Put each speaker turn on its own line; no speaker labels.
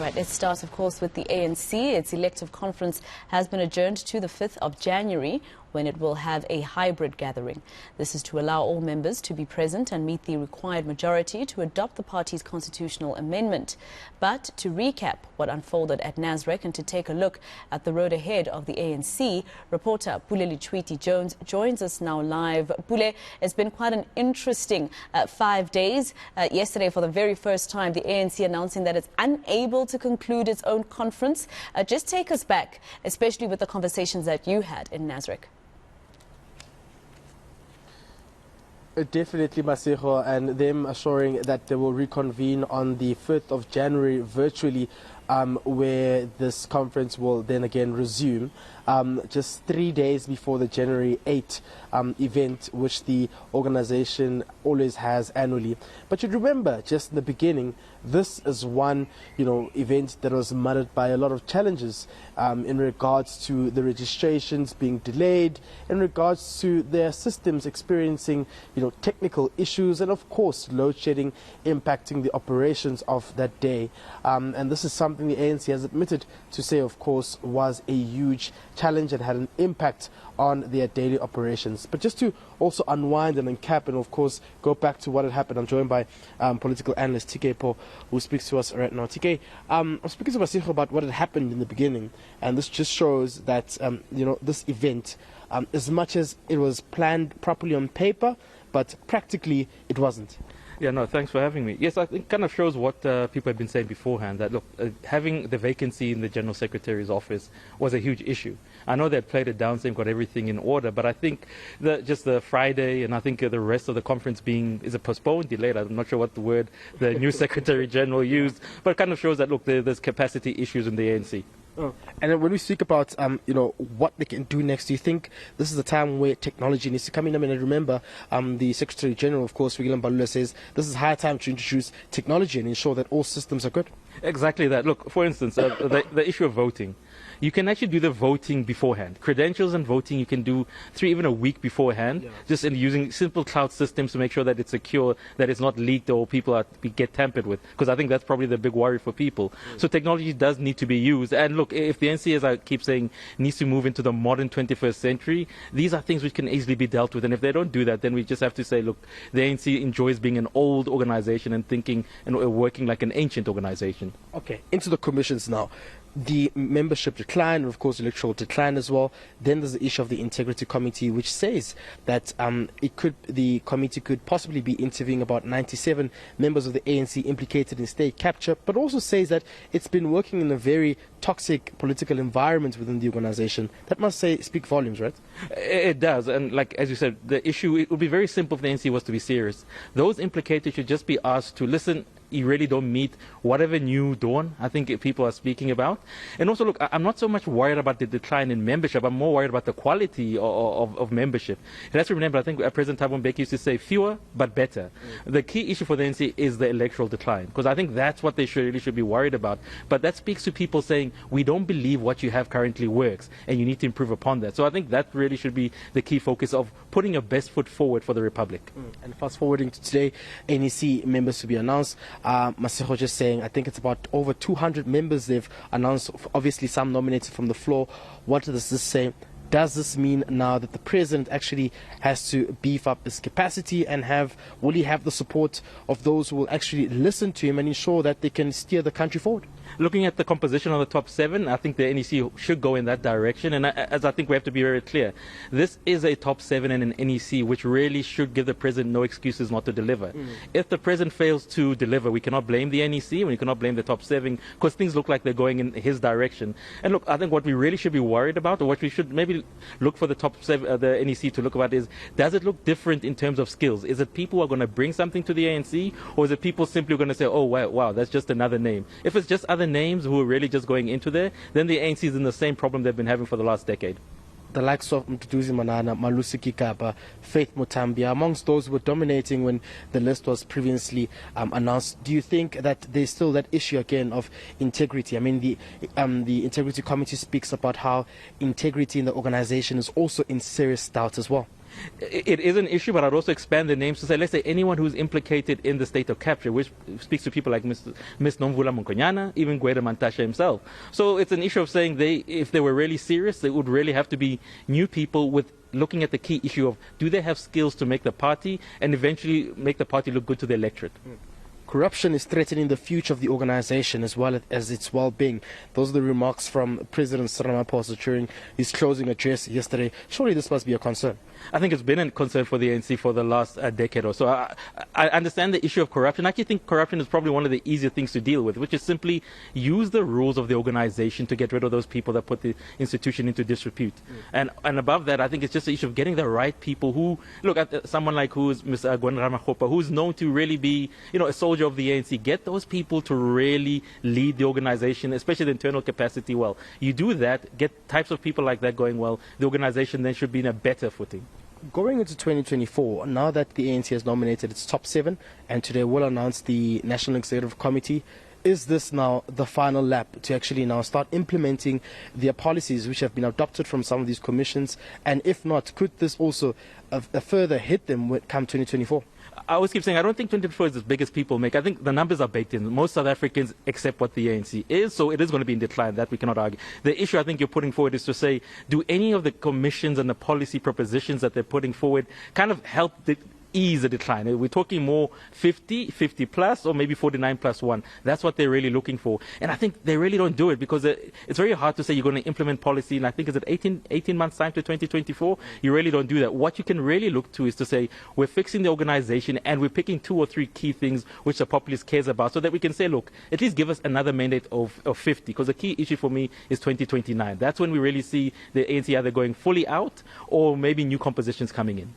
Right, let's start, of course, with the ANC. Its elective conference has been adjourned to the 5th of January, when it will have a hybrid gathering. This is to allow all members to be present and meet the required majority to adopt the party's constitutional amendment. But to recap what unfolded at Nasrec and to take a look at the road ahead of the ANC, reporter Pule Letshwiti-Jones joins us now live. Pule, it's been quite an interesting 5 days. Yesterday, for the very first time, the ANC announcing that it's unable to conclude its own conference. Just take us back, especially with the conversations that you had in Nasrec.
Definitely, Masejo, and them assuring that they will reconvene on the 5th of January virtually, where this conference will then again resume, just 3 days before the January 8 event, which the organization always has annually. But you'd remember, just in the beginning, this is one, event that was marred by a lot of challenges in regards to the registrations being delayed, in regards to their systems experiencing, technical issues, and of course, load shedding impacting the operations of that day. And this is something the ANC has admitted to say, of course, was a huge challenge and had an impact on their daily operations. But just to also unwind and uncap and of course go back to what had happened, I'm joined by political analyst TK Po, who speaks to us right now. TK, I'm speaking to Masejo about what had happened in the beginning, and this just shows that this event, as much as it was planned properly on paper, but practically it wasn't.
Yeah, no, thanks for having me. Yes, I think it kind of shows what people have been saying beforehand, that look, having the vacancy in the General Secretary's office was a huge issue. I know they had played it down, saying got everything in order, but I think just the Friday and I think the rest of the conference is it postponed, delayed? I'm not sure what the word the new Secretary General used, but it kind of shows that, look, there's capacity issues in the ANC.
Oh. And when we speak about, what they can do next, do you think this is a time where technology needs to come in? I mean, I remember the Secretary General, of course, Mbalula, says this is high time to introduce technology and ensure that all systems are good.
Exactly that. Look, for instance, the issue of voting. You can actually do the voting beforehand. Credentials and voting you can do even a week beforehand, just in using simple cloud systems to make sure that it's secure, that it's not leaked or people get tampered with. Because I think that's probably the big worry for people. So technology does need to be used. And look, if the NCA, as I keep saying, needs to move into the modern 21st century, these are things which can easily be dealt with. And if they don't do that, then we just have to say, look, the ANC enjoys being an old organization and thinking and working like an ancient organization.
Okay, into the commissions now. The membership decline, and of course electoral decline as well. Then there's the issue of the integrity committee, which says that the committee could possibly be interviewing about 97 members of the ANC implicated in state capture, but also says that it's been working in a very toxic political environment within the organization. That must speak volumes, right?
It does, and like as you said, the issue, it would be very simple if the ANC was to be serious. Those implicated should just be asked to listen. You really don't meet whatever new dawn I think people are speaking about. And also, look, I'm not so much worried about the decline in membership. I'm more worried about the quality of membership. And let's remember, I think President Thabo Mbeki used to say fewer but better. The key issue for the ANC is the electoral decline, because I think that's what they really should be worried about. But that speaks to people saying, we don't believe what you have currently works, and you need to improve upon that. So I think that really should be the key focus of putting your best foot forward for the Republic.
And fast forwarding to today, NEC members to be announced. Masejo just saying, I think it's about over 200 members they've announced, obviously some nominated from the floor. What does this say? Does this mean now that the president actually has to beef up his capacity and will he have the support of those who will actually listen to him and ensure that they can steer the country forward?
Looking at the composition of the top 7, I think the NEC should go in that direction. And as I think we have to be very clear, this is a top 7 and an NEC which really should give the president no excuses not to deliver. If the president fails to deliver, we cannot blame the NEC, and we cannot blame the top 7, because things look like they're going in his direction. And look, I think what we really should be worried about, or what we should maybe look for the top 7, the NEC to look about, is, does it look different in terms of skills? Is it people who are going to bring something to the ANC, or is it people simply going to say, oh wow, that's just another name? If it's just other names who are really just going into there, then the ANC is in the same problem they've been having for the last decade.
The likes of Mduduzi Manana, Malusi Kikapa, Faith Mutambia, amongst those who were dominating when the list was previously announced. Do you think that there's still that issue again of integrity? I mean, the Integrity Committee speaks about how integrity in the organization is also in serious doubt as well.
It is an issue, but I'd also expand the names to say, let's say anyone who's implicated in the state of capture, which speaks to people like Ms. Nomvula Mongonyana, even Gwede Mantashe himself. So it's an issue of saying if they were really serious, they would really have to be new people with looking at the key issue of do they have skills to make the party and eventually make the party look good to the electorate.
Corruption is threatening the future of the organization as well as its well-being. Those are the remarks from President Cyril Ramaphosa during his closing address yesterday. Surely this must be a concern.
I think it's been a concern for the ANC for the last decade or so. I understand the issue of corruption. I actually think corruption is probably one of the easier things to deal with, which is simply use the rules of the organization to get rid of those people that put the institution into disrepute. And above that, I think it's just the issue of getting the right people who, look at someone like who's Ms. Gwen Ramagopa, who's known to really be, a soldier of the ANC. Get those people to really lead the organization, especially the internal capacity well. You do that, get types of people like that going well, the organization then should be in a better footing.
Going into 2024, now that the ANC has nominated its top 7 and today will announce the National Executive Committee, is this now the final lap to actually now start implementing their policies which have been adopted from some of these commissions? And if not, could this also further hit them come 2024?
I always keep saying I don't think 2024 is as big as people make. I think the numbers are baked in. Most South Africans accept what the ANC is, so it is going to be in decline. That we cannot argue. The issue I think you're putting forward is to say, do any of the commissions and the policy propositions that they're putting forward kind of help ease the decline? We're talking more 50 plus, or maybe 49 plus 1. That's what they're really looking for. And I think they really don't do it because it's very hard to say you're going to implement policy, and I think it's at 18 months time to 2024. You really don't do that. What you can really look to is to say we're fixing the organization and we're picking 2 or 3 key things which the populace cares about, so that we can say, look, at least give us another mandate of 50, because the key issue for me is 2029. That's when we really see the ANC either going fully out or maybe new compositions coming in.